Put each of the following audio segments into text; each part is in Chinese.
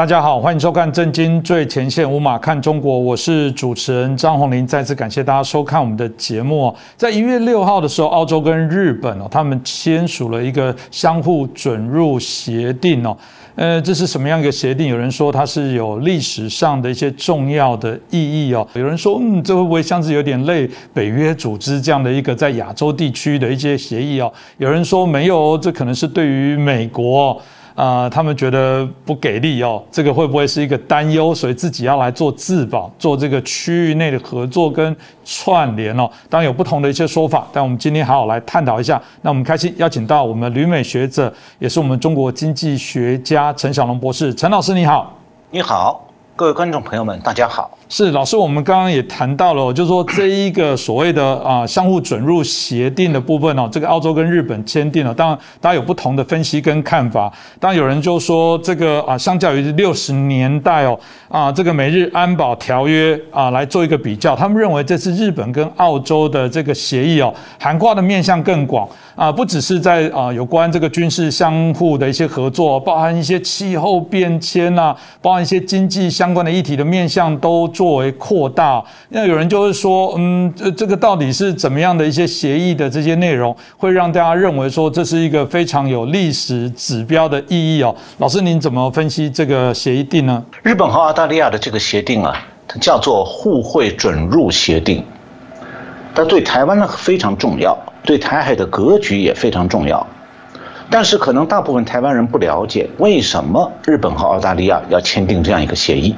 大家好，欢迎收看《震惊最前线》，无马看中国，我是主持人张宏林。再次感谢大家收看我们的节目。在1月6号的时候，澳洲跟日本他们签署了一个相互准入协定这是什么样一个协定？有人说它是有历史上的一些重要的意义有人说这会不会像是有点类北约组织这样的一个在亚洲地区的一些协议有人说没有这可能是对于美国他们觉得不给力这个会不会是一个担忧？所以自己要来做自保，做这个区域内的合作跟串联当然有不同的一些说法，但我们今天好好来探讨一下。那我们开心邀请到我们旅美学者，也是我们中国经济学家陈小龙博士。陈老师你好。你好，各位观众朋友们，大家好。是老师，我们刚刚也谈到了，就是说这一个所谓的相互准入协定的部分这个澳洲跟日本签订了，当然大家有不同的分析跟看法。当然有人就说这个相较于60年代这个美日安保条约来做一个比较，他们认为这次日本跟澳洲的这个协议涵盖的面向更广不只是在有关这个军事相互的一些合作，包含一些气候变迁包含一些经济相关的议题的面向都作为扩大。那有人就是说这个到底是怎么样的一些协议的这些内容会让大家认为说这是一个非常有历史指标的意义老师您怎么分析这个协定呢？日本和澳大利亚的这个协定它叫做互惠准入协定，它对台湾呢非常重要，对台海的格局也非常重要。但是可能大部分台湾人不了解为什么日本和澳大利亚要签订这样一个协议。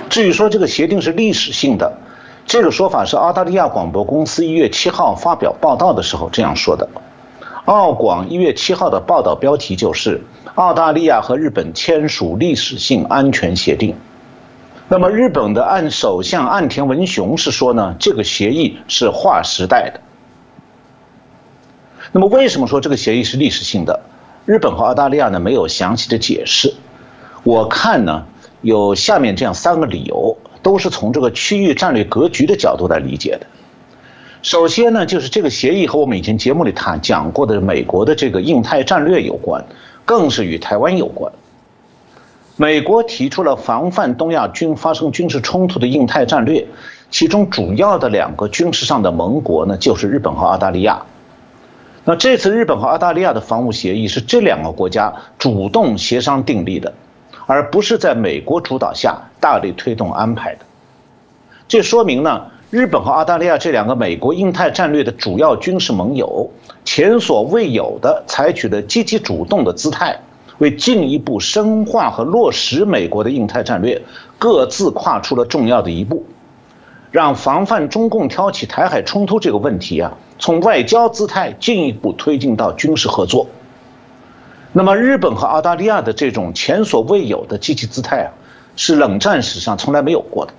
至于说这个协定是历史性的，这个说法是澳大利亚广播公司1月7号发表报道的时候这样说的。澳广1月7号的报道标题就是澳大利亚和日本签署历史性安全协定。那么日本的首相岸田文雄是说呢，这个协议是划时代的。那么为什么说这个协议是历史性的？日本和澳大利亚呢没有详细的解释。我看呢有下面这样3个理由，都是从这个区域战略格局的角度来理解的。首先呢，就是这个协议和我们以前节目里讲过的美国的这个印太战略有关，更是与台湾有关。美国提出了防范东亚发生军事冲突的印太战略，其中主要的2个军事上的盟国呢，就是日本和澳大利亚。那这次日本和澳大利亚的防务协议是这2个国家主动协商订立的，而不是在美国主导下大力推动安排的。这说明呢，日本和澳大利亚这2个美国印太战略的主要军事盟友，前所未有的采取了积极主动的姿态，为进一步深化和落实美国的印太战略，各自跨出了重要的一步，让防范中共挑起台海冲突这个问题从外交姿态进一步推进到军事合作。那么日本和澳大利亚的这种前所未有的积极姿态是冷战史上从来没有过的。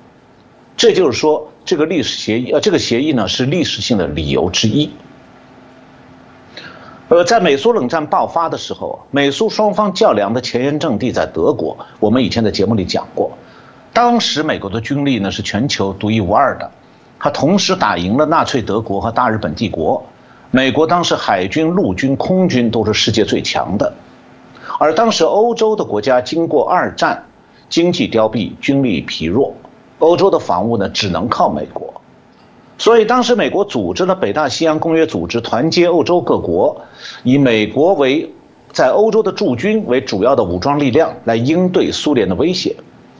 这就是说，这个协议呢是历史性的理由之一。在美苏冷战爆发的时候，美苏双方较量的前沿阵地在德国，我们以前在节目里讲过。当时美国的军力呢是全球独一无二的，它同时打赢了纳粹德国和大日本帝国。美国当时海军、陆军、空军都是世界最强的。而当时欧洲的国家经过2战，经济凋敝，军力疲弱，欧洲的防务呢只能靠美国。所以当时美国组织了北大西洋公约组织，团结欧洲各国，以美国为在欧洲的驻军为主要的武装力量来应对苏联的威胁。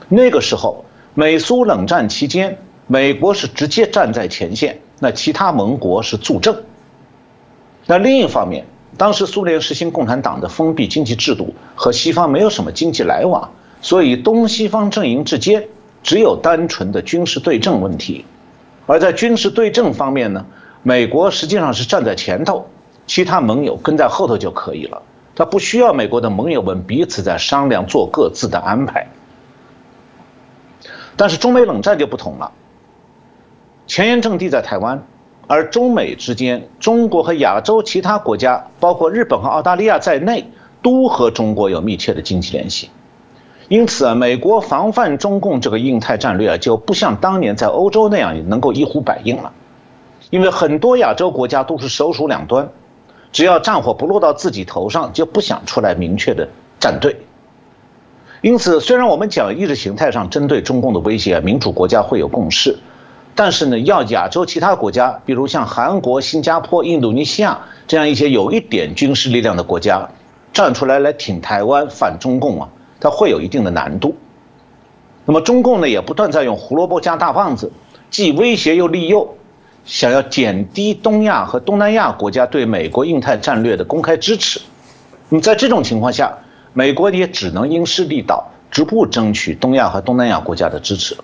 那个时候美苏冷战期间，美国是直接站在前线，那其他盟国是助阵。那另一方面，当时苏联实行共产党的封闭经济制度，和西方没有什么经济来往，所以东西方阵营之间只有单纯的军事对阵问题。而在军事对阵方面呢，美国实际上是站在前头，其他盟友跟在后头就可以了，他不需要美国的盟友们彼此在商量做各自的安排。但是中美冷战就不同了，前沿阵地在台湾，而中美之间，中国和亚洲其他国家，包括日本和澳大利亚在内，都和中国有密切的经济联系。因此美国防范中共这个印太战略就不像当年在欧洲那样能够一呼百应了，因为很多亚洲国家都是首鼠两端，只要战火不落到自己头上，就不想出来明确的站队。因此，虽然我们讲意识形态上针对中共的威胁，民主国家会有共识，但是呢，要亚洲其他国家，比如像韩国、新加坡、印度尼西亚这样一些有一点军事力量的国家，站出来挺台湾、反中共啊，它会有一定的难度。那么中共呢，也不断在用胡萝卜加大棒子，既威胁又利诱，想要减低东亚和东南亚国家对美国印太战略的公开支持。那么在这种情况下，美国也只能因势利导，逐步争取东亚和东南亚国家的支持。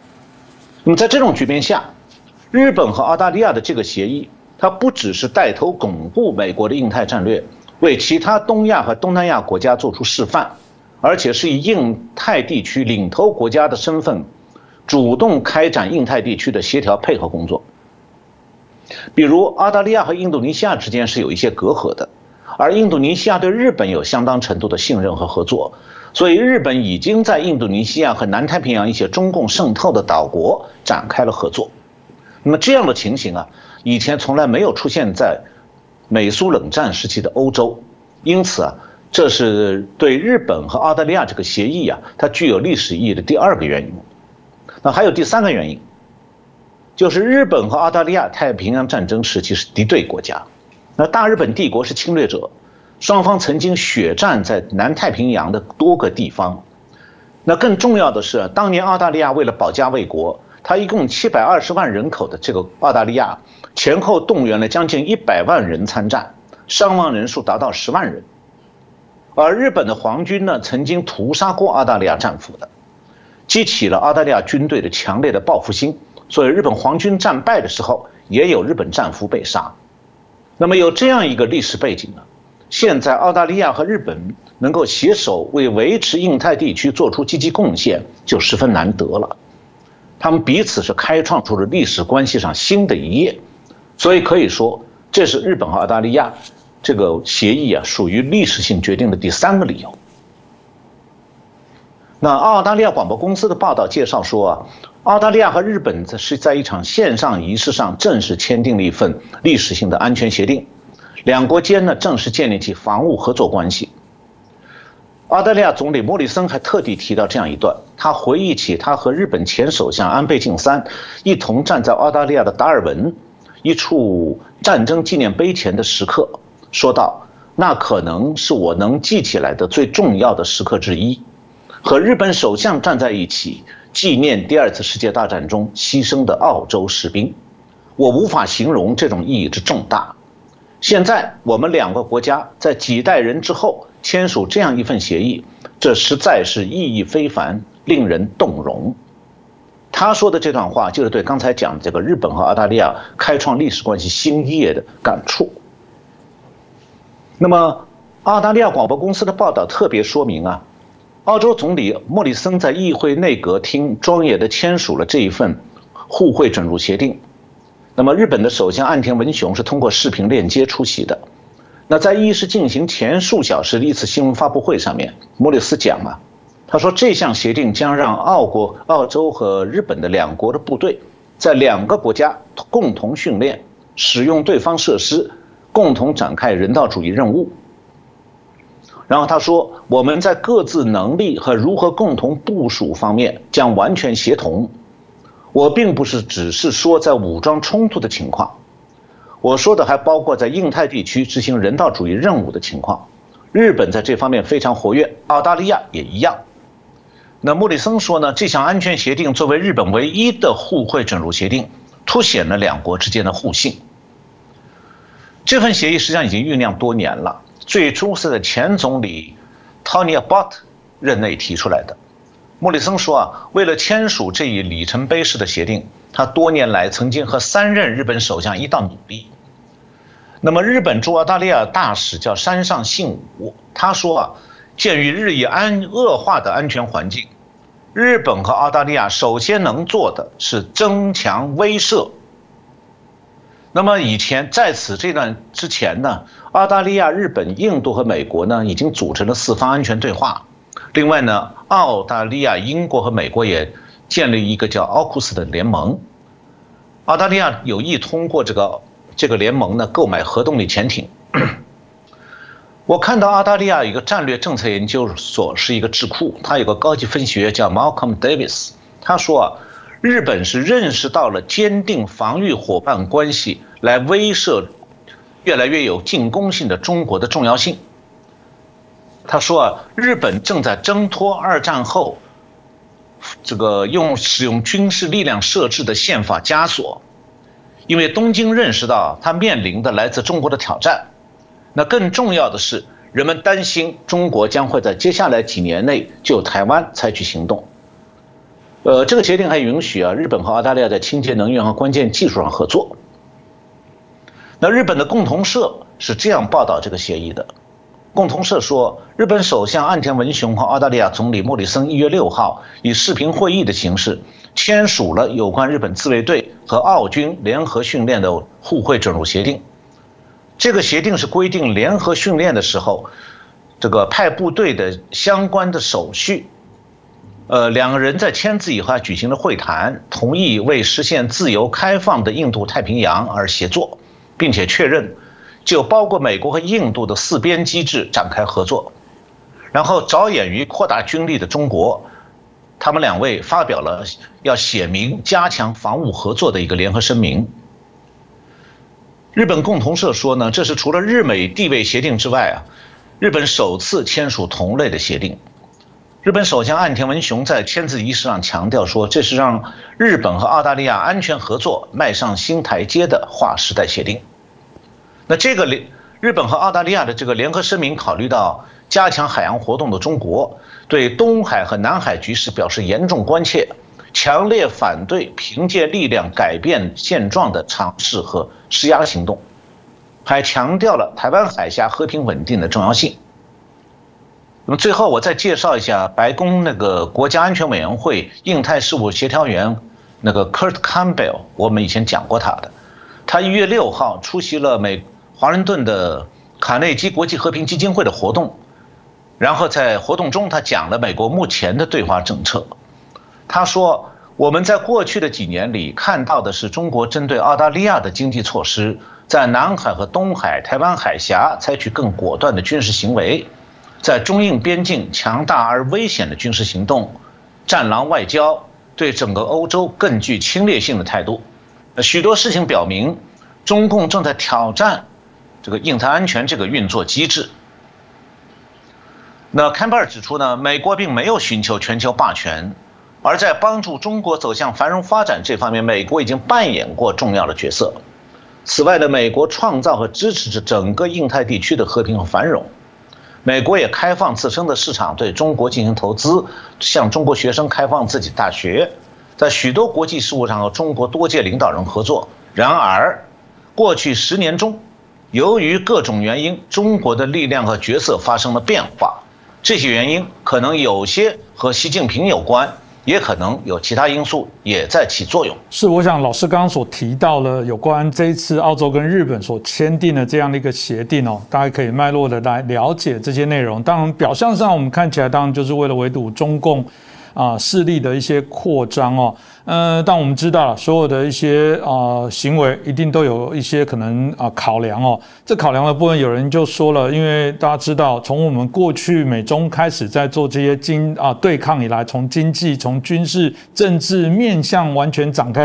那么在这种局面下，日本和澳大利亚的这个协议，它不只是带头巩固美国的印太战略，为其他东亚和东南亚国家做出示范，而且是以印太地区领头国家的身份，主动开展印太地区的协调配合工作。比如澳大利亚和印度尼西亚之间是有一些隔阂的，而印度尼西亚对日本有相当程度的信任和合作，所以日本已经在印度尼西亚和南太平洋一些中共渗透的岛国展开了合作。那么这样的情形啊，以前从来没有出现在美苏冷战时期的欧洲，因此啊，这是对日本和澳大利亚这个协议啊，它具有历史意义的第二个原因。那还有第三个原因，就是日本和澳大利亚太平洋战争时期是敌对国家，那大日本帝国是侵略者，双方曾经血战在南太平洋的多个地方。那更重要的是，当年澳大利亚为了保家卫国，它一共720万人口的这个澳大利亚，前后动员了将近100万人参战，伤亡人数达到10万人。而日本的皇军呢，曾经屠杀过澳大利亚战俘的，激起了澳大利亚军队的强烈的报复心，所以日本皇军战败的时候，也有日本战俘被杀。那么有这样一个历史背景呢，现在澳大利亚和日本能够携手为维持印太地区做出积极贡献，就十分难得了。他们彼此是开创出了历史关系上新的一页，所以可以说，这是日本和澳大利亚这个协议啊，属于历史性决定的第三个理由。那澳大利亚广播公司的报道介绍说啊，澳大利亚和日本是在一场线上仪式上正式签订了一份历史性的安全协定，两国间呢正式建立起防务合作关系。澳大利亚总理莫里森还特地提到这样一段，他回忆起他和日本前首相安倍晋三一同站在澳大利亚的达尔文一处战争纪念碑前的时刻，说道：“那可能是我能记起来的最重要的时刻之一。和日本首相站在一起，纪念第二次世界大战中牺牲的澳洲士兵，我无法形容这种意义之重大。现在我们两个国家在几代人之后签署这样一份协议，这实在是意义非凡，令人动容。”他说的这段话就是对刚才讲的这个日本和澳大利亚开创历史关系新一页的感触。那么澳大利亚广播公司的报道特别说明啊，澳洲总理莫里森在议会内阁厅庄严地签署了这一份互惠准入协定。那么日本的首相岸田文雄是通过视频链接出席的。那在议事进行前数小时的一次新闻发布会上面，莫里斯讲啊，他说这项协定将让澳洲和日本的两国的部队在两个国家共同训练，使用对方设施，共同展开人道主义任务。然后他说，我们在各自能力和如何共同部署方面将完全协同。我并不是只是说在武装冲突的情况，我说的还包括在印太地区执行人道主义任务的情况。日本在这方面非常活跃，澳大利亚也一样。那莫里森说呢，这项安全协定作为日本唯一的互惠准入协定，凸显了两国之间的互信。这份协议实际上已经酝酿多年了，最初是在前总理 Tony Abbott 任内提出来的。莫里森说啊，为了签署这一里程碑式的协定，他多年来曾经和3任日本首相一道努力。那么日本驻澳大利亚大使叫山上信武，他说啊，鉴于日益恶化的安全环境，日本和澳大利亚首先能做的是增强威慑。那么以前在此这段之前呢，澳大利亚、日本、印度和美国呢已经组成了4方安全对话。另外呢，澳大利亚、英国和美国也建立一个叫奥库斯的联盟。澳大利亚有意通过这个联盟呢购买核动力潜艇。我看到澳大利亚有一个战略政策研究所是一个智库，它有个高级分析员叫 Malcolm Davis， 他说日本是认识到了坚定防御伙伴关系来威慑越来越有进攻性的中国的重要性。他说日本正在挣脱二战后这个使用军事力量设置的宪法枷锁，因为东京认识到它面临的来自中国的挑战。那更重要的是，人们担心中国将会在接下来几年内就台湾采取行动。这个协定还允许日本和澳大利亚在清洁能源和关键技术上合作。那日本的共同社是这样报道这个协议的。共同社说，日本首相岸田文雄和澳大利亚总理莫里森1月6号以视频会议的形式签署了有关日本自卫队和澳军联合训练的互惠准入协定。这个协定是规定联合训练的时候，这个派部队的相关的手续。两个人在签字以后举行了会谈，同意为实现自由开放的印度太平洋而协作，并且确认就包括美国和印度的四边机制展开合作。然后着眼于扩大军力的中国，他们两位发表了要写明加强防务合作的一个联合声明。日本共同社说呢，这是除了日美地位协定之外日本首次签署同类的协定。日本首相岸田文雄在签字仪式上强调说，这是让日本和澳大利亚安全合作迈上新台阶的划时代协定。那这个日本和澳大利亚的这个联合声明考虑到加强海洋活动的中国对东海和南海局势表示严重关切，强烈反对凭借力量改变现状的尝试和施压行动，还强调了台湾海峡和平稳定的重要性。那么最后我再介绍一下白宫那个国家安全委员会印太事务协调员那个 Kurt Campbell， 我们以前讲过他的。他1月6号出席了华盛顿的卡内基国际和平基金会的活动，然后在活动中他讲了美国目前的对华政策。他说，我们在过去的几年里看到的是中国针对澳大利亚的经济措施，在南海和东海、台湾海峡采取更果断的军事行为，在中印边境强大而危险的军事行动，战狼外交，对整个欧洲更具侵略性的态度。许多事情表明，中共正在挑战这个印太安全这个运作机制。那坎贝尔指出呢，美国并没有寻求全球霸权，而在帮助中国走向繁荣发展这方面，美国已经扮演过重要的角色。此外呢，美国创造和支持着整个印太地区的和平和繁荣。美国也开放自身的市场，对中国进行投资，向中国学生开放自己大学，在许多国际事务上和中国多届领导人合作。然而，过去10年中，由于各种原因，中国的力量和角色发生了变化。这些原因可能有些和习近平有关，也可能有其他因素也在起作用。是，我想老师刚刚所提到了有关这一次澳洲跟日本所签订的这样的一个协定大家可以脉络的来了解这些内容。当然，表象上我们看起来当然就是为了围堵中共势力的一些扩张但我们知道所有的一些行为一定都有一些可能考量这考量的部分，有人就说了，因为大家知道，从我们过去美中开始在做这些对抗以来，从经济、从军事、政治面向完全展开。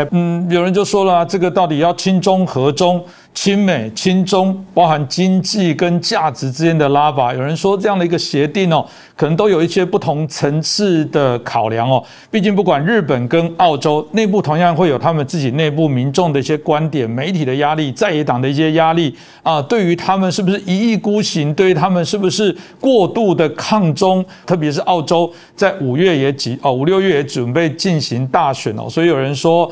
有人就说了，这个到底要亲中、和中、亲美、亲中，包含经济跟价值之间的拉拔。有人说这样的一个协定可能都有一些不同层次的考量毕竟不管日本跟澳洲内部同样会有他们自己内部民众的一些观点、媒体的压力、在野党的一些压力对于他们是不是一意孤行，对于他们是不是过度的抗中，特别是澳洲在5、6月也准备进行大选所以有人说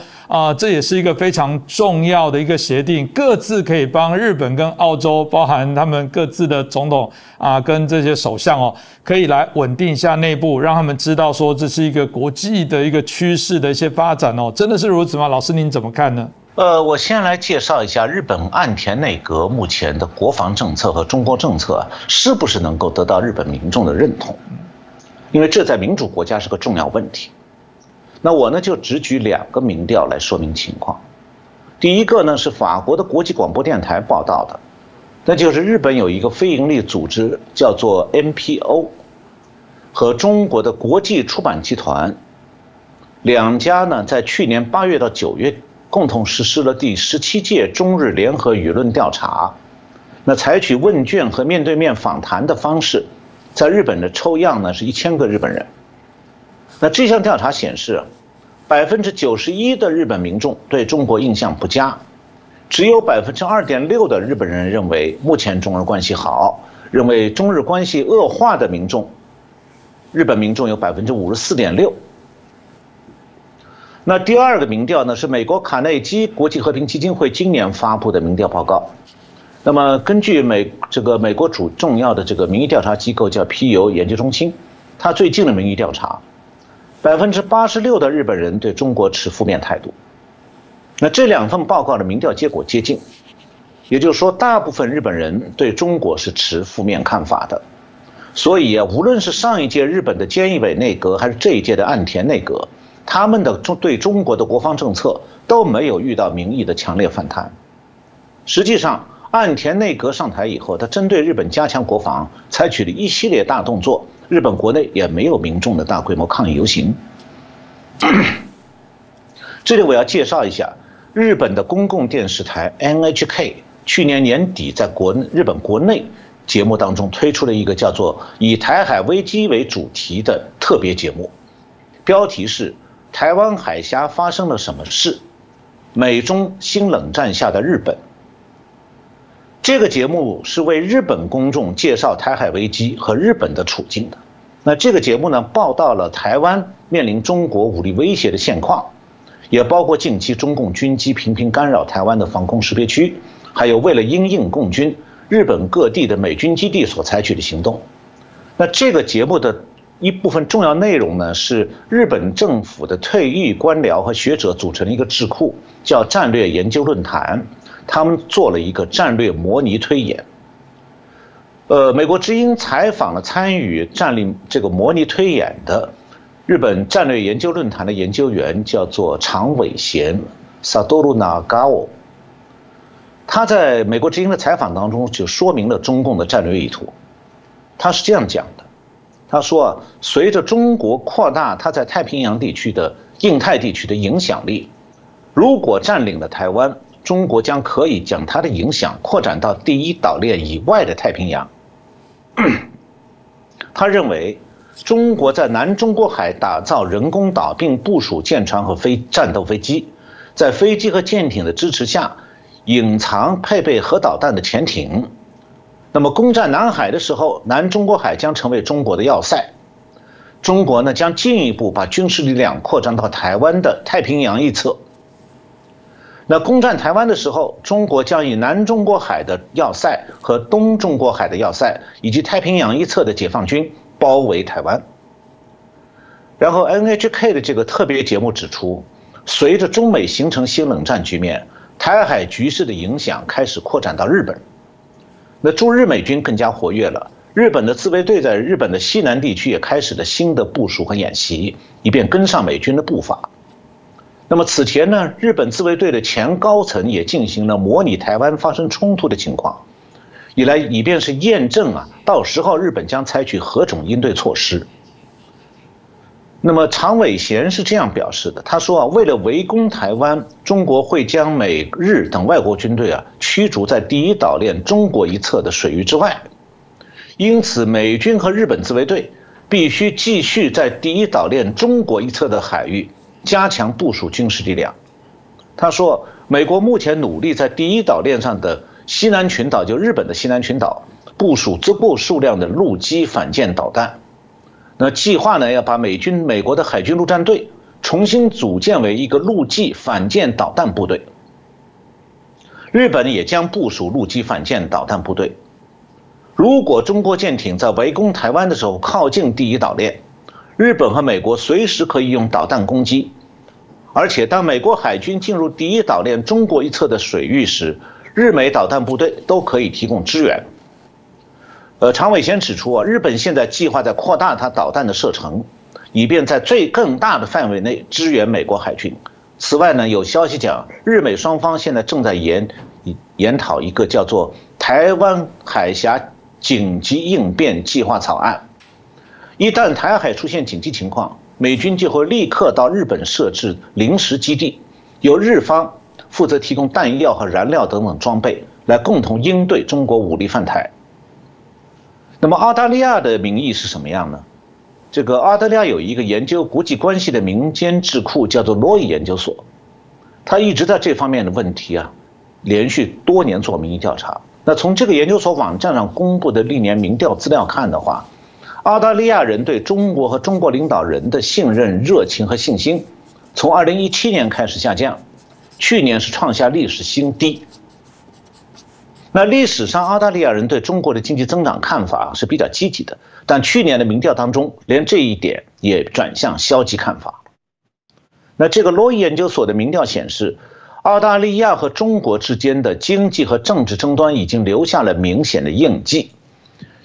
这也是一个非常重要的一个协定，各自可以帮日本跟澳洲，包含他们各自的总统跟这些首相可以来稳定一下内部，让他们知道说这是一个国际的一个趋势的一些发展真的是如此吗？老师您怎么看呢？我先来介绍一下日本岸田内阁目前的国防政策和中国政策是不是能够得到日本民众的认同，因为这在民主国家是个重要问题。那我呢就只举2个民调来说明情况。第一个呢是法国的国际广播电台报道的，那就是日本有一个非营利组织叫做 NPO， 和中国的国际出版集团两家呢，在去年8月到9月共同实施了第17届中日联合舆论调查。那采取问卷和面对面访谈的方式，在日本的抽样呢是1000个日本人。那这项调查显示，91%的日本民众对中国印象不佳，只有2.6%的日本人认为目前中日关系好，认为中日关系恶化的民众，日本民众有54.6%。那第二个民调呢，是美国卡内基国际和平基金会今年发布的民调报告。那么根据美国重要的这个民意调查机构叫皮尤研究中心，它最近的民意调查，86%的日本人对中国持负面态度。那这两份报告的民调结果接近，也就是说，大部分日本人对中国是持负面看法的。所以啊，无论是上一届日本的菅义伟内阁，还是这一届的岸田内阁，他们的对中国的国防政策都没有遇到民意的强烈反弹。实际上，岸田内阁上台以后，他针对日本加强国防，采取了一系列大动作，日本国内也没有民众的大规模抗议游行。这里我要介绍一下，日本的公共电视台 NHK 去年年底在日本国内节目当中推出了一个叫做以台海危机为主题的特别节目，标题是台湾海峡发生了什么事？美中新冷战下的日本。这个节目是为日本公众介绍台海危机和日本的处境的。那这个节目呢，报道了台湾面临中国武力威胁的现况，也包括近期中共军机频频干扰台湾的防空识别区，还有为了因应共军，日本各地的美军基地所采取的行动。那这个节目的一部分重要内容呢，是日本政府的退役官僚和学者组成了一个智库，叫战略研究论坛。他们做了一个战略模拟推演。美国之音采访了参与这个模拟推演的日本战略研究论坛的研究员，叫做长尾贤 Satoru Nagao。他在美国之音的采访当中就说明了中共的战略意图。他是这样讲的，他说随着中国扩大他在太平洋地区的印太地区的影响力，如果占领了台湾，中国将可以将它的影响扩展到第一岛链以外的太平洋。他认为，中国在南中国海打造人工岛，并部署舰船和战斗飞机，在飞机和舰艇的支持下，隐藏配备核导弹的潜艇。那么，攻占南海的时候，南中国海将成为中国的要塞。中国呢，将进一步把军事力量扩张到台湾的太平洋一侧。那攻占台湾的时候，中国将以南中国海的要塞和东中国海的要塞，以及太平洋一侧的解放军包围台湾。然后 NHK 的这个特别节目指出，随着中美形成新冷战局面，台海局势的影响开始扩展到日本。那驻日美军更加活跃了，日本的自卫队在日本的西南地区也开始了新的部署和演习，以便跟上美军的步伐。那么此前呢，日本自卫队的前高层也进行了模拟台湾发生冲突的情况，以便是验证到时候日本将采取何种应对措施。那么长尾贤是这样表示的，他说为了围攻台湾，中国会将美日等外国军队驱逐在第一岛链中国一侧的水域之外，因此美军和日本自卫队必须继续在第一岛链中国一侧的海域加强部署军事力量。他说，美国目前努力在第一岛链上的西南群岛，就日本的西南群岛，部署足够数量的陆基反舰导弹。那计划呢，要把美国的海军陆战队重新组建为一个陆基反舰导弹部队。日本也将部署陆基反舰导弹部队。如果中国舰艇在围攻台湾的时候靠近第一岛链，日本和美国随时可以用导弹攻击。而且当美国海军进入第一岛链中国一侧的水域时，日美导弹部队都可以提供支援。长尾贤指出日本现在计划在扩大它导弹的射程，以便在更大的范围内支援美国海军。此外呢，有消息讲，日美双方现在正在研讨一个叫做台湾海峡紧急应变计划草案。一旦台海出现紧急情况，美军就会立刻到日本设置临时基地，由日方负责提供弹药和燃料等等装备，来共同应对中国武力犯台。那么澳大利亚的民意是什么样呢？这个澳大利亚有一个研究国际关系的民间智库，叫做罗伊研究所，他一直在这方面的问题连续多年做民意调查。那从这个研究所网站上公布的历年民调资料看的话，澳大利亚人对中国和中国领导人的信任、热情和信心，从2017年开始下降，去年是创下历史新低。那历史上澳大利亚人对中国的经济增长看法是比较积极的，但去年的民调当中，连这一点也转向消极看法。那这个罗伊研究所的民调显示，澳大利亚和中国之间的经济和政治争端已经留下了明显的印记。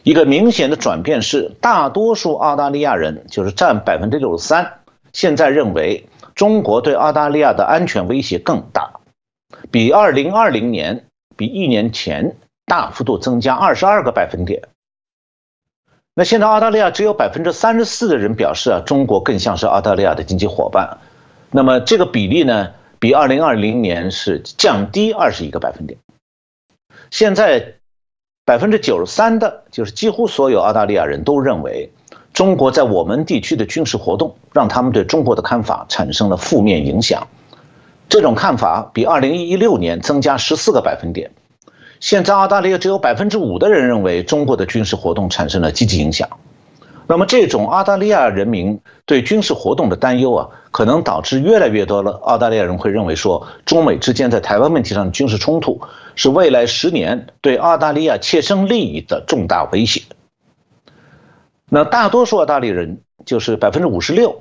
一个明显的转变是，大多数澳大利亚人，就是占63%，现在认为中国对澳大利亚的安全威胁更大，比2020年，比1年前大幅度增加22个百分点。那现在澳大利亚只有34%的人表示中国更像是澳大利亚的经济伙伴。那么这个比例呢，比2020年是降低21个百分点。现在93%的，就是几乎所有澳大利亚人都认为，中国在我们地区的军事活动让他们对中国的看法产生了负面影响。这种看法比2016年增加14个百分点。现在澳大利亚只有5%的人认为中国的军事活动产生了积极影响。那么这种澳大利亚人民对军事活动的担忧可能导致越来越多的澳大利亚人会认为说，中美之间在台湾问题上的军事冲突是未来10年对澳大利亚切身利益的重大威胁。那大多数澳大利亚人，就是56%，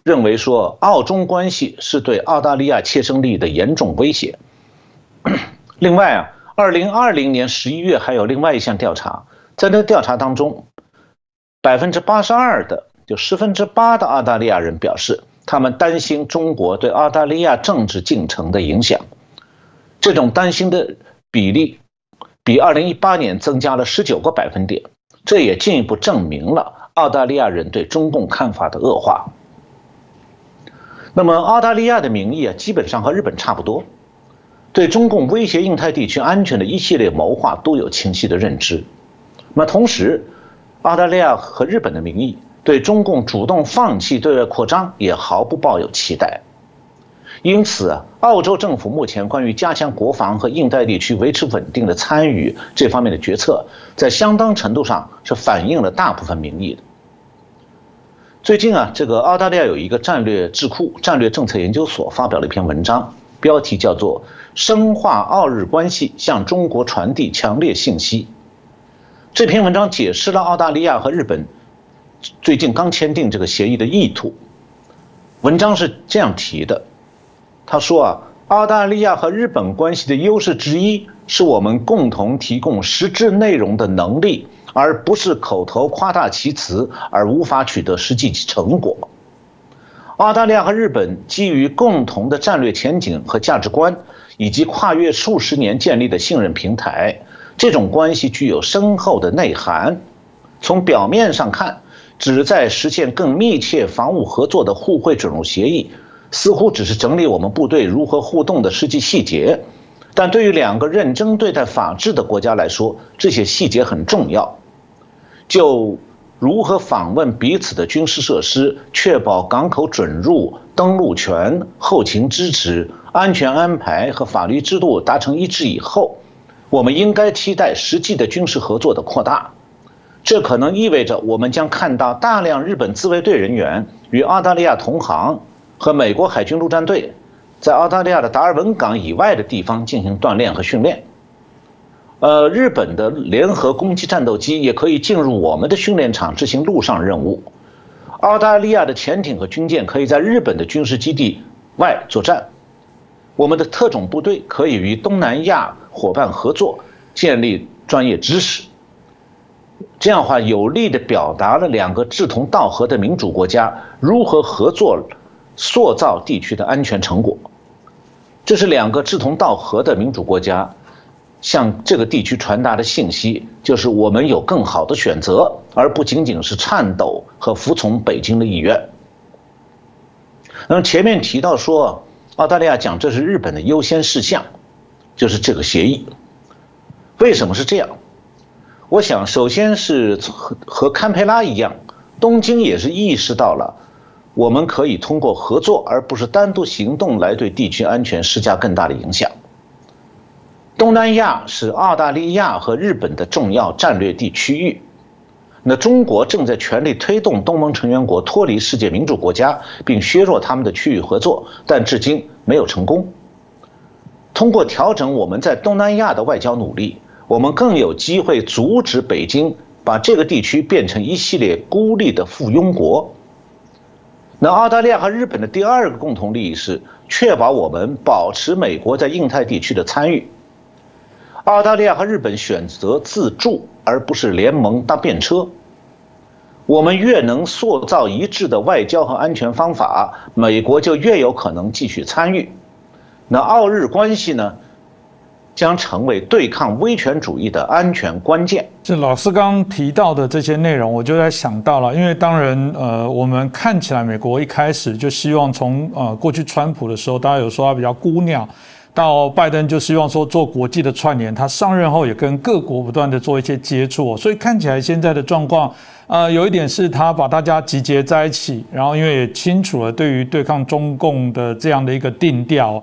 认为说澳中关系是对澳大利亚切身利益的严重威胁。另外2020年11月还有另外一项调查，在那个调查当中，82%的，就8%的澳大利亚人表示，他们担心中国对澳大利亚政治进程的影响。这种担心的比例比2018年增加了19个百分点，这也进一步证明了澳大利亚人对中共看法的恶化。那么澳大利亚的民意基本上和日本差不多，对中共威胁印太地区安全的一系列谋划都有清晰的认知。那么同时，澳大利亚和日本的民意对中共主动放弃对外扩张也毫不抱有期待。因此澳洲政府目前关于加强国防和印太地区维持稳定的参与这方面的决策，在相当程度上是反映了大部分民意的。最近这个澳大利亚有一个战略智库战略政策研究所发表了一篇文章，标题叫做《深化澳日关系，向中国传递强烈信息》。这篇文章解释了澳大利亚和日本最近刚签订这个协议的意图。文章是这样提的，他说澳大利亚和日本关系的优势之一是我们共同提供实质内容的能力，而不是口头夸大其词而无法取得实际成果。澳大利亚和日本基于共同的战略前景和价值观，以及跨越数十年建立的信任平台，这种关系具有深厚的内涵。从表面上看，旨在实现更密切防务合作的互惠准入协议，似乎只是整理我们部队如何互动的实际细节。但对于两个认真对待法治的国家来说，这些细节很重要。就如何访问彼此的军事设施，确保港口准入、登陆权、后勤支持、安全安排和法律制度达成一致以后，我们应该期待实际的军事合作的扩大。这可能意味着我们将看到大量日本自卫队人员与澳大利亚同行和美国海军陆战队在澳大利亚的达尔文港以外的地方进行锻炼和训练。日本的联合攻击战斗机也可以进入我们的训练场执行陆上任务。澳大利亚的潜艇和军舰可以在日本的军事基地外作战。我们的特种部队可以与东南亚伙伴合作，建立专业知识。这样的话，有力地表达了两个志同道合的民主国家如何合作塑造地区的安全成果。这是两个志同道合的民主国家向这个地区传达的信息就是我们有更好的选择，而不仅仅是颤抖和服从北京的意愿。那么前面提到说，澳大利亚讲这是日本的优先事项，就是这个协议。为什么是这样？我想首先是和堪培拉一样，东京也是意识到了我们可以通过合作而不是单独行动来对地区安全施加更大的影响。东南亚是澳大利亚和日本的重要战略地区域，那中国正在全力推动东盟成员国脱离世界民主国家，并削弱他们的区域合作，但至今没有成功。通过调整我们在东南亚的外交努力，我们更有机会阻止北京把这个地区变成一系列孤立的附庸国。那澳大利亚和日本的第二个共同利益是确保我们保持美国在印太地区的参与。澳大利亚和日本选择自助而不是联盟搭便车。我们越能塑造一致的外交和安全方法，美国就越有可能继续参与。那澳日关系呢，将成为对抗威权主义的安全关键。是老师刚刚提到的这些内容，我就在想到了，因为当然，我们看起来美国一开始就希望从过去川普的时候，大家有说他比较孤鸟，到拜登就希望说做国际的串联，他上任后也跟各国不断的做一些接触，所以看起来现在的状况。有一点是他把大家集结在一起，然后因为也清楚了对于对抗中共的这样的一个定调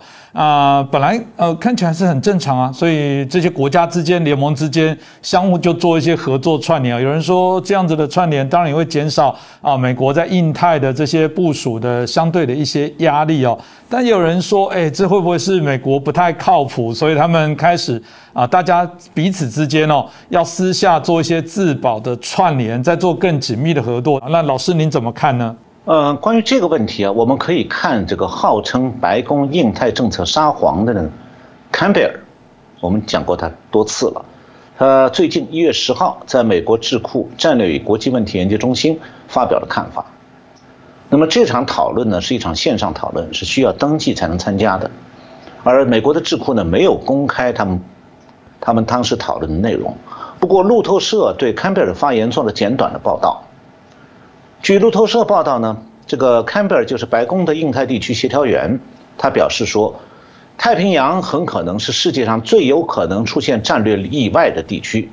本来看起来是很正常啊，所以这些国家之间、联盟之间相互就做一些合作串联。有人说这样子的串联当然也会减少美国在印太的这些部署的相对的一些压力哦，但也有人说，这会不会是美国不太靠谱，所以他们开始大家彼此之间要私下做一些自保的串联，再做更紧密的合作。那老师您怎么看呢？关于这个问题啊，我们可以看这个号称白宫印太政策沙皇的坎贝尔，我们讲过他多次了。他最近1月10号在美国智库战略与国际问题研究中心发表了看法。那么这场讨论呢是一场线上讨论，是需要登记才能参加的，而美国的智库呢没有公开他们当时讨论的内容。不过路透社对坎贝尔的发言做了简短的报道。据路透社报道呢，这个坎贝尔就是白宫的印太地区协调员，他表示说，太平洋很可能是世界上最有可能出现战略意外的地区。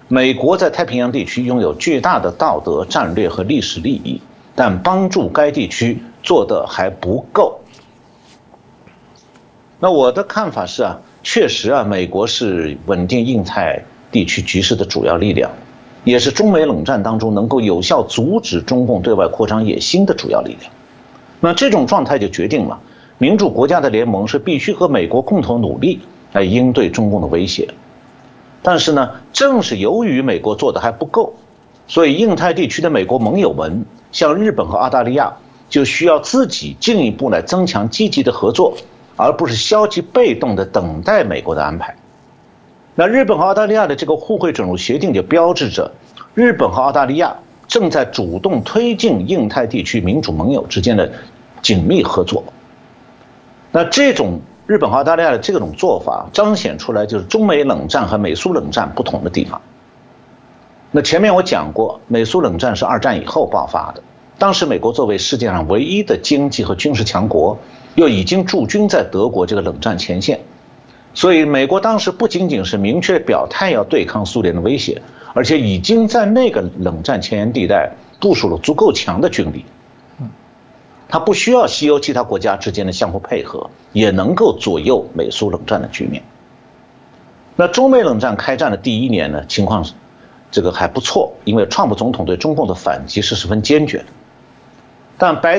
美国在太平洋地区拥有巨大的道德、战略和历史利益，但帮助该地区做得还不够。那我的看法是确实美国是稳定印太地区局势的主要力量，也是中美冷战当中能够有效阻止中共对外扩张野心的主要力量。那这种状态就决定了民主国家的联盟是必须和美国共同努力来应对中共的威胁。但是呢，正是由于美国做的还不够，所以印太地区的美国盟友们，像日本和澳大利亚，就需要自己进一步来增强积极的合作，而不是消极被动的等待美国的安排。那日本和澳大利亚的这个互惠准入协定就标志着日本和澳大利亚正在主动推进印太地区民主盟友之间的紧密合作。那这种日本和澳大利亚的这种做法彰显出来就是中美冷战和美苏冷战不同的地方。那前面我讲过，美苏冷战是2战以后爆发的，当时美国作为世界上唯一的经济和军事强国，又已经驻军在德国这个冷战前线，所以美国当时不仅仅是明确表态要对抗苏联的威胁，而且已经在那个冷战前沿地带部署了足够强的军力。它不需要西欧其他国家之间的相互配合，也能够左右美苏冷战的局面。那中美冷战开战的第1年呢，情况这个还不错，因为川普总统对中共的反击是十分坚决的。但拜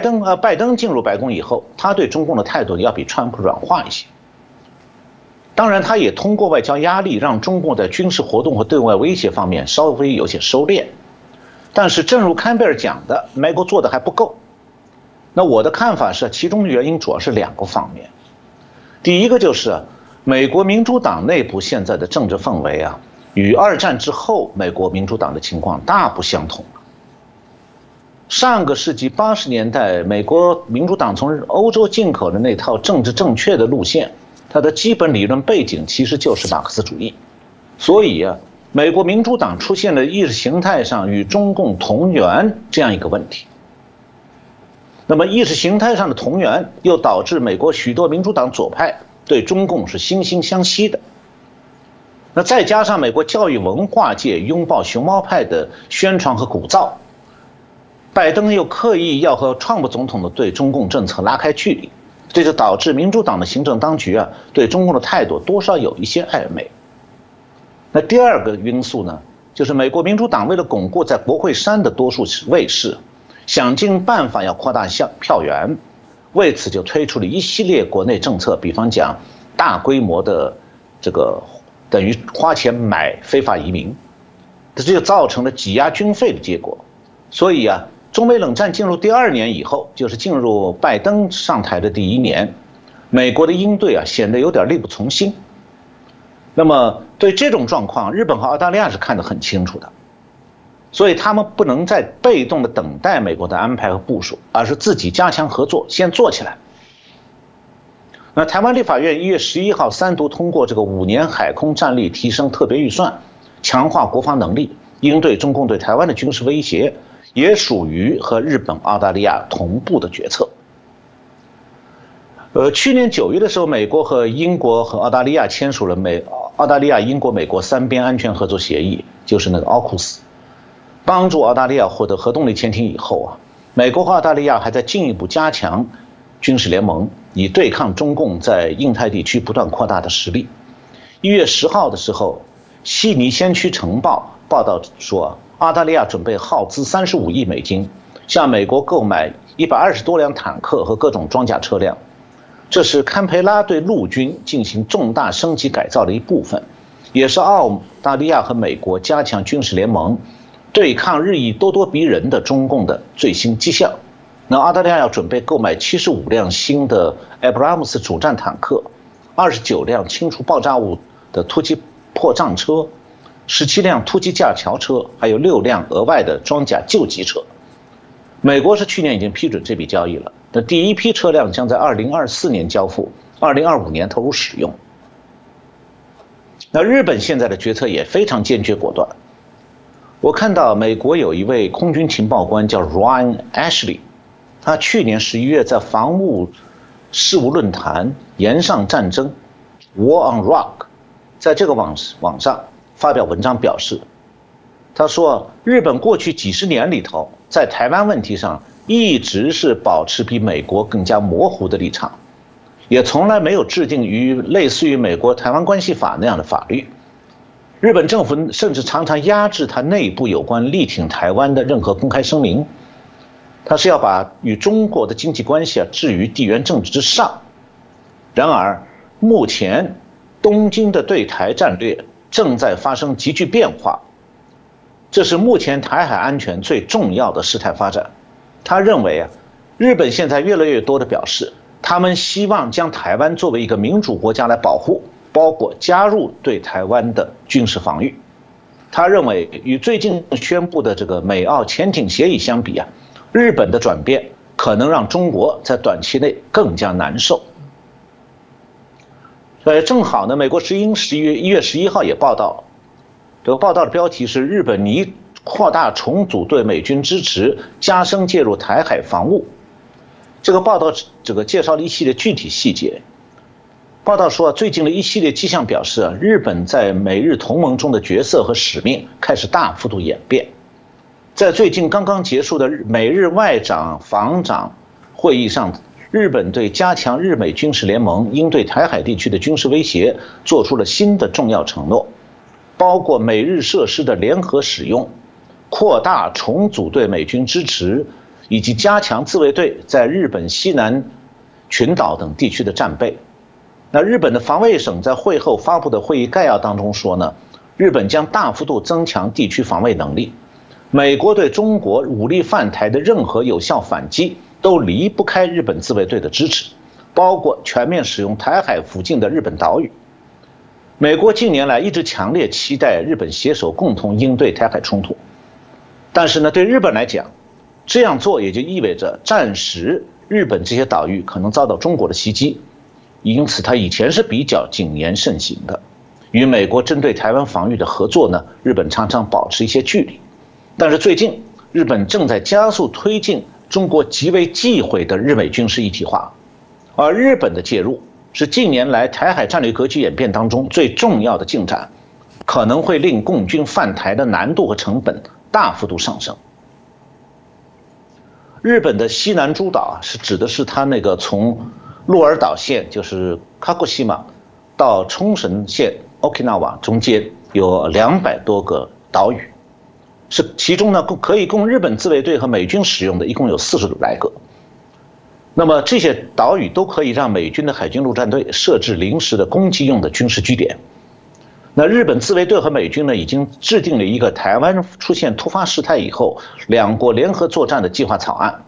登进入白宫以后，他对中共的态度要比川普软化一些。当然，他也通过外交压力，让中共在军事活动和对外威胁方面稍微有些收敛。但是，正如坎贝尔讲的，美国做的还不够。那我的看法是，其中的原因主要是2个方面。第一个就是美国民主党内部现在的政治氛围与2战之后美国民主党的情况大不相同。上个世纪80年代，美国民主党从欧洲进口的那套政治正确的路线，它的基本理论背景其实就是马克思主义。所以啊，美国民主党出现了意识形态上与中共同源这样一个问题。那么意识形态上的同源，又导致美国许多民主党左派对中共是惺惺相惜的。那再加上美国教育文化界拥抱熊猫派的宣传和鼓噪，拜登又刻意要和川普总统的对中共政策拉开距离，这就导致民主党的行政当局啊对中共的态度多少有一些暧昧。那第二个因素呢，就是美国民主党为了巩固在国会山的多数位势，想尽办法要扩大票源，为此就推出了一系列国内政策，比方讲大规模的这个等于花钱买非法移民，这就造成了挤压军费的结果。所以啊，中美冷战进入第2年以后，就是进入拜登上台的第1年，美国的应对啊显得有点力不从心。那么对这种状况，日本和澳大利亚是看得很清楚的，所以他们不能再被动的等待美国的安排和部署，而是自己加强合作，先做起来。那台湾立法院1月11号3读通过这个5年海空战力提升特别预算，强化国防能力，应对中共对台湾的军事威胁，也属于和日本、澳大利亚同步的决策。去年9月的时候，美国和英国和澳大利亚签署了澳大利亚、英国、美国3边安全合作协议，就是那个奥库斯，帮助澳大利亚获得核动力潜艇以后啊，美国和澳大利亚还在进一步加强军事联盟，以对抗中共在印太地区不断扩大的实力。1月10号的时候，悉尼先驱晨报报道说，澳大利亚准备耗资35亿美金，向美国购买120多辆坦克和各种装甲车辆。这是堪培拉对陆军进行重大升级改造的一部分，也是澳大利亚和美国加强军事联盟，对抗日益咄咄逼人的中共的最新迹象。那澳大利亚要准备购买75辆新的埃布拉姆斯主战坦克，29辆清除爆炸物的突击破障车，17辆突击架桥车，还有6辆额外的装甲救急车。美国是去年已经批准这笔交易了，那第一批车辆将在2024年交付，2025年投入使用。那日本现在的决策也非常坚决果断。我看到美国有一位空军情报官叫 Ryan Ashley， 他去年11月在防务事务论坛岩上战争 War on Rock， 在这个网上发表文章表示，他说日本过去几十年里头，在台湾问题上一直是保持比美国更加模糊的立场，也从来没有制定类似于美国台湾关系法那样的法律。日本政府甚至常常压制它内部有关力挺台湾的任何公开声明，它是要把与中国的经济关系置于地缘政治之上。然而目前东京的对台战略正在发生急剧变化，这是目前台海安全最重要的事态发展。他认为日本现在越来越多的表示，他们希望将台湾作为一个民主国家来保护，包括加入对台湾的军事防御。他认为与最近宣布的这个美澳潜艇协议相比日本的转变可能让中国在短期内更加难受。正好呢，美国之音1月11号也报道，这个报道的标题是日本拟扩大重组对美军支持，加深介入台海防务。这个报道介绍了一系列具体细节。报道说，最近的一系列迹象表示日本在美日同盟中的角色和使命开始大幅度演变。在最近刚刚结束的美日外长、防长会议上，日本对加强日美军事联盟应对台海地区的军事威胁做出了新的重要承诺，包括美日设施的联合使用、扩大重组对美军支持，以及加强自卫队在日本西南群岛等地区的战备。那日本的防卫省在会后发布的会议概要当中说呢，日本将大幅度增强地区防卫能力，美国对中国武力犯台的任何有效反击都离不开日本自卫队的支持，包括全面使用台海附近的日本岛屿。美国近年来一直强烈期待日本携手共同应对台海冲突，但是呢，对日本来讲，这样做也就意味着暂时日本这些岛屿可能遭到中国的袭击，因此它以前是比较谨言慎行的。与美国针对台湾防御的合作呢，日本常常保持一些距离。但是最近，日本正在加速推进中国极为忌讳的日美军事一体化，而日本的介入是近年来台海战略格局演变当中最重要的进展，可能会令共军犯台的难度和成本大幅度上升。日本的西南诸岛是指的是它那个从鹿儿岛县，就是卡古西马，到冲绳县 Okinawa 中间有200多个岛屿，是其中呢可以供日本自卫队和美军使用的，一共有40来个。那么这些岛屿都可以让美军的海军陆战队设置临时的攻击用的军事据点。那日本自卫队和美军呢，已经制定了一个台湾出现突发事态以后两国联合作战的计划草案。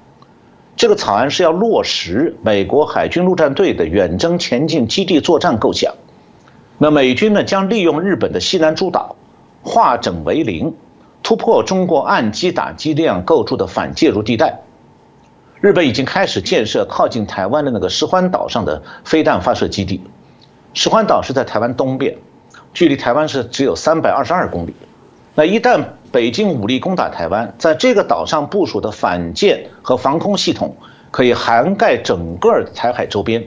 这个草案是要落实美国海军陆战队的远征前进基地作战构想。那美军呢，将利用日本的西南诸岛，化整为零，突破中国岸基打击量构筑的反介入地带。日本已经开始建设靠近台湾的那个石垣岛上的飞弹发射基地。石垣岛是在台湾东边，距离台湾是只有322公里。那一旦北京武力攻打台湾，在这个岛上部署的反舰和防空系统可以涵盖整个台海周边，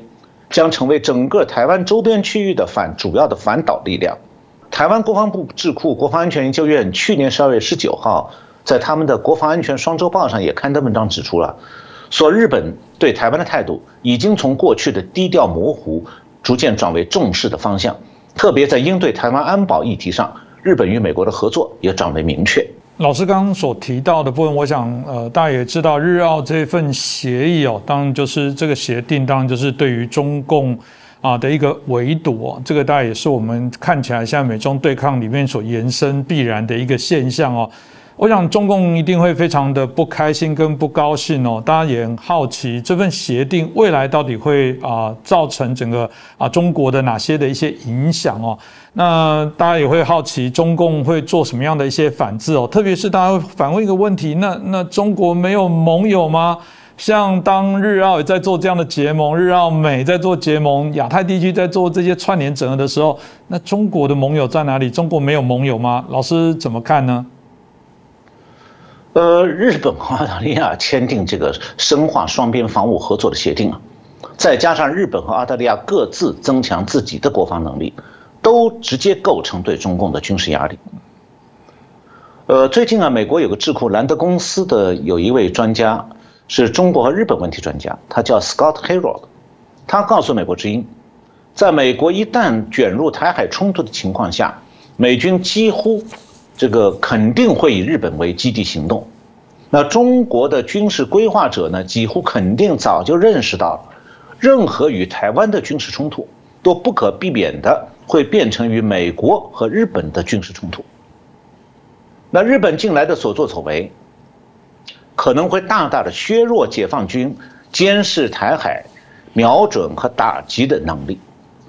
将成为整个台湾周边区域的主要的反导力量。台湾国防部智库国防安全研究院去年12月19号在他们的国防安全双周报上也刊登文章指出了，说日本对台湾的态度已经从过去的低调模糊逐渐转为重视的方向，特别在应对台湾安保议题上，日本与美国的合作也转为明确。老师刚刚所提到的部分，我想大家也知道，日澳这份协议哦，当然就是这个协定，当然就是对于中共的一个围堵哦，这个大概也是我们看起来现在美中对抗里面所延伸必然的一个现象哦。我想中共一定会非常的不开心跟不高兴哦，大家也很好奇这份协定未来到底会造成整个中国的哪些的一些影响哦。那大家也会好奇中共会做什么样的一些反制哦，特别是大家会反问一个问题，那中国没有盟友吗？像当日澳也在做这样的结盟，日澳美在做结盟，亚太地区在做这些串联整合的时候，那中国的盟友在哪里？中国没有盟友吗？老师怎么看呢？日本和澳大利亚签订这个深化双边防务合作的协定啊，再加上日本和澳大利亚各自增强自己的国防能力，都直接构成对中共的军事压力。最近啊，美国有个智库兰德公司的有一位专家是中国和日本问题专家，他叫 Scott Harold， 他告诉美国之音，在美国一旦卷入台海冲突的情况下，美军几乎肯定会以日本为基地行动。那中国的军事规划者呢，几乎肯定早就认识到了，任何与台湾的军事冲突都不可避免的会变成与美国和日本的军事冲突。那日本近来的所作所为，可能会大大的削弱解放军监视台海、瞄准和打击的能力。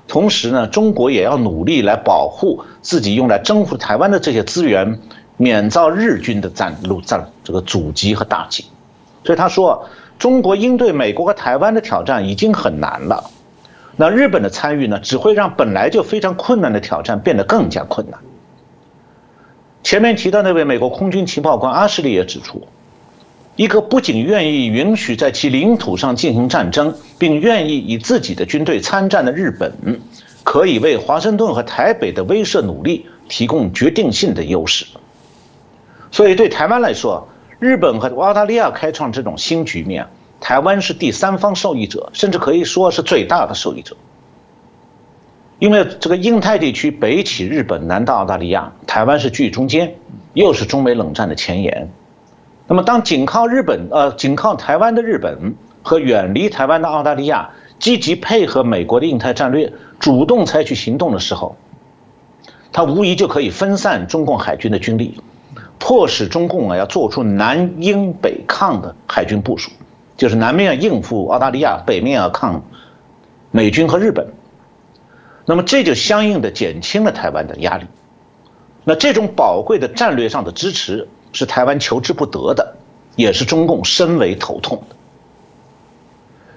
同时呢，中国也要努力来保护自己用来征服台湾的这些资源，免遭日军的阻击和打击。所以他说，中国应对美国和台湾的挑战已经很难了，那日本的参与呢，只会让本来就非常困难的挑战变得更加困难。前面提到那位美国空军情报官阿什利也指出，一个不仅愿意允许在其领土上进行战争，并愿意以自己的军队参战的日本，可以为华盛顿和台北的威慑努力提供决定性的优势。所以对台湾来说，日本和澳大利亚开创这种新局面，台湾是第三方受益者，甚至可以说是最大的受益者。因为这个印太地区北起日本，南到澳大利亚，台湾是居中间，又是中美冷战的前沿。那么当紧靠台湾的日本和远离台湾的澳大利亚积极配合美国的印太战略，主动采取行动的时候，它无疑就可以分散中共海军的军力，迫使中共要做出南应北抗的海军部署，就是南面应付澳大利亚，北面要抗美军和日本。那么这就相应的减轻了台湾的压力。那这种宝贵的战略上的支持是台湾求之不得的，也是中共深为头痛的。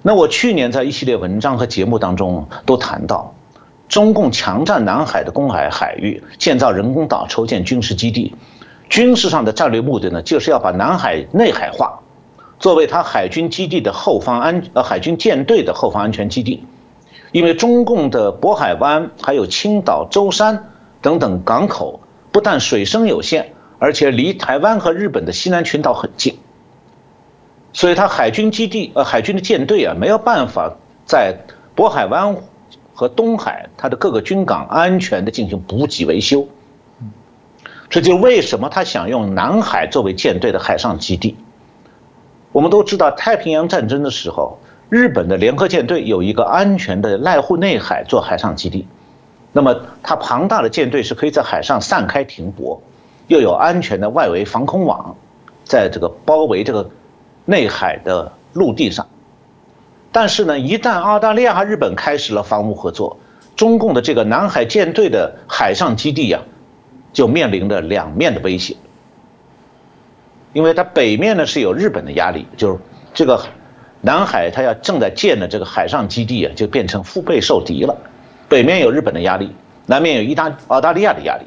那我去年在一系列文章和节目当中都谈到，中共强占南海的公海海域，建造人工岛，筹建军事基地，军事上的战略目的呢，就是要把南海内海化，作为它海军基地的海军舰队的后方安全基地。因为中共的渤海湾还有青岛、舟山等等港口，不但水深有限，而且离台湾和日本的西南群岛很近，所以它海军基地海军的舰队啊，没有办法在渤海湾和东海它的各个军港安全的进行补给维修。这就是为什么他想用南海作为舰队的海上基地。我们都知道，太平洋战争的时候，日本的联合舰队有一个安全的濑户内海做海上基地，那么它庞大的舰队是可以在海上散开停泊，又有安全的外围防空网，在这个包围这个内海的陆地上。但是呢，一旦澳大利亚和日本开始了防务合作，中共的这个南海舰队的海上基地啊，就面临着两面的威胁。因为它北面呢是有日本的压力，就是这个南海它正在建的这个海上基地啊，就变成腹背受敌了。北面有日本的压力，南面有澳大利亚的压力。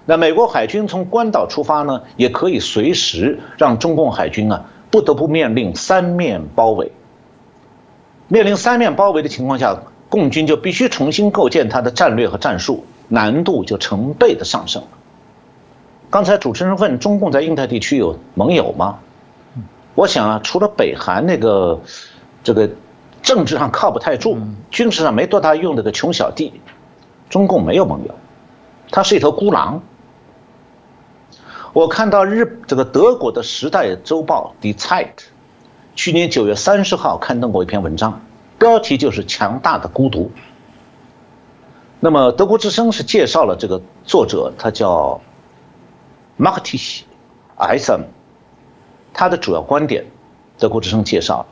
那美国海军从关岛出发呢，也可以随时让中共海军啊不得不面临三面包围。面临三面包围的情况下，共军就必须重新构建它的战略和战术，难度就成倍的上升。刚才主持人问中共在印太地区有盟友吗？我想啊，除了北韩这个政治上靠不太住，军事上没多大用的个穷小弟，中共没有盟友，他是一头孤狼。我看到这个德国的《时代周报》Die Zeit 去年9月30号刊登过一篇文章，标题就是“强大的孤独”。那么德国之声是介绍了这个作者，他叫Matthias Eisern， 他的主要观点，德国之声介绍，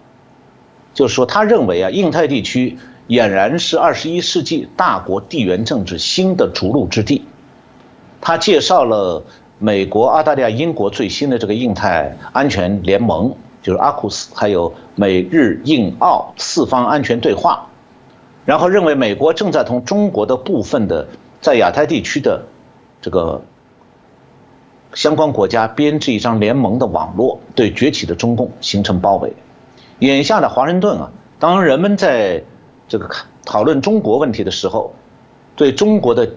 就是说他认为啊，印太地区俨然是21世纪大国地缘政治新的逐鹿之地。他介绍了美国、澳大利亚、英国最新的这个印太安全联盟，就是 AUKUS， 还有美日印澳四方安全对话，然后认为美国正在同中国的部分的在亚太地区的这个相关国家编制一张联盟的网络，对崛起的中共形成包围。眼下的华盛顿啊，当人们在这个讨论中国问题的时候，对中国的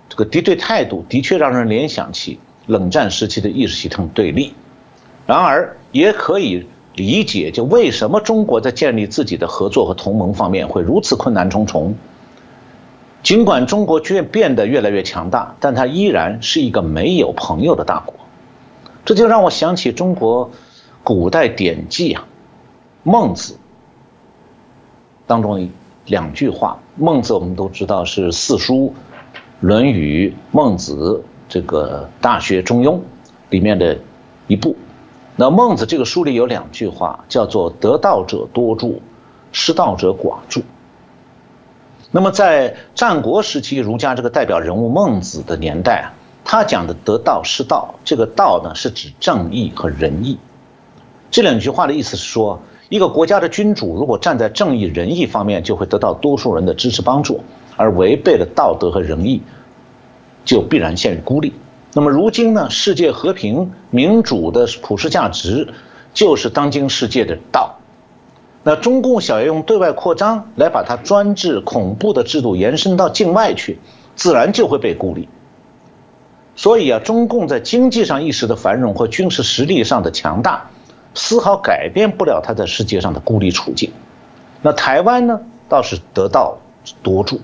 这个敌对态度的确让人联想起冷战时期的意识形态对立。然而也可以理解，就为什么中国在建立自己的合作和同盟方面会如此困难重重。尽管中国变得越来越强大，但它依然是一个没有朋友的大国。这就让我想起中国古代典籍啊，孟子当中两句话。孟子我们都知道是四书，论语、孟子、这个大学、中庸里面的一部。那孟子这个书里有两句话，叫做得道者多助，失道者寡助。那么在战国时期，儒家这个代表人物孟子的年代啊，他讲的得道失道，这个道呢是指正义和仁义。这两句话的意思是说，一个国家的君主如果站在正义仁义方面，就会得到多数人的支持帮助，而违背了道德和仁义，就必然陷于孤立。那么如今呢，世界和平民主的普世价值就是当今世界的道。那中共想要用对外扩张来把它专制恐怖的制度延伸到境外去，自然就会被孤立。所以啊，中共在经济上一时的繁荣和军事实力上的强大，丝毫改变不了它在世界上的孤立处境。那台湾呢，倒是得道多助。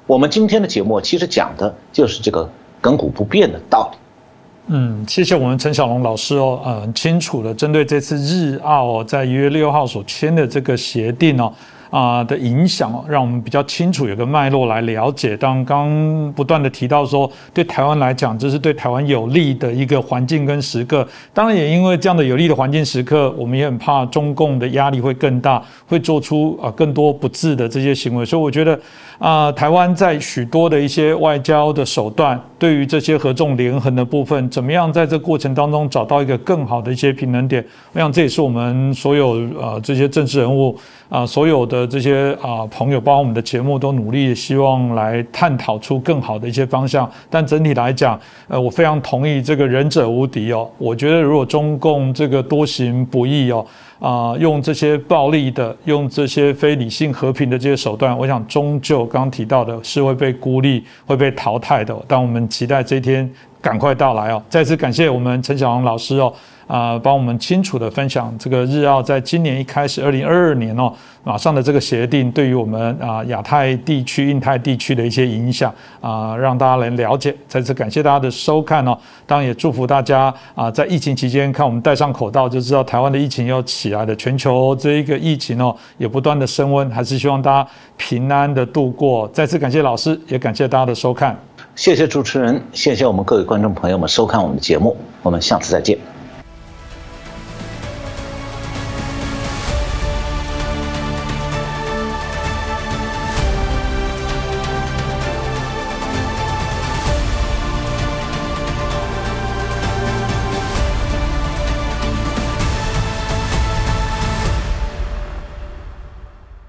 我们今天的节目其实讲的就是这个亘古不变的道理。谢谢我们陈小龙老师哦，很清楚的针对这次日澳在1月6号所签的这个协定的影响让我们比较清楚有个脉络来了解。当刚不断的提到说，对台湾来讲，这是对台湾有利的一个环境跟时刻。当然也因为这样的有利的环境时刻，我们也很怕中共的压力会更大，会做出更多不智的这些行为。所以我觉得台湾在许多的一些外交的手段，对于这些合纵连横的部分，怎么样在这过程当中找到一个更好的一些平衡点？我想这也是我们所有这些政治人物所有的这些朋友，包括我们的节目都努力希望来探讨出更好的一些方向。但整体来讲，我非常同意这个仁者无敌哦。我觉得如果中共这个多行不义哦，用这些暴力的、用这些非理性和平的这些手段，我想终究刚刚提到的是会被孤立、会被淘汰的。但我们期待这一天赶快到来哦！再次感谢我们陈小龙老师哦，帮我们清楚的分享这个日澳在今年一开始2022年哦，马上的这个协定对于我们亚太地区、印太地区的一些影响让大家能了解。再次感谢大家的收看哦，当然也祝福大家在疫情期间看我们戴上口罩就知道台湾的疫情又起来了，全球这一个疫情哦也不断的升温，还是希望大家平安的度过。再次感谢老师，也感谢大家的收看。谢谢主持人，谢谢我们各位观众朋友们收看我们的节目，我们下次再见。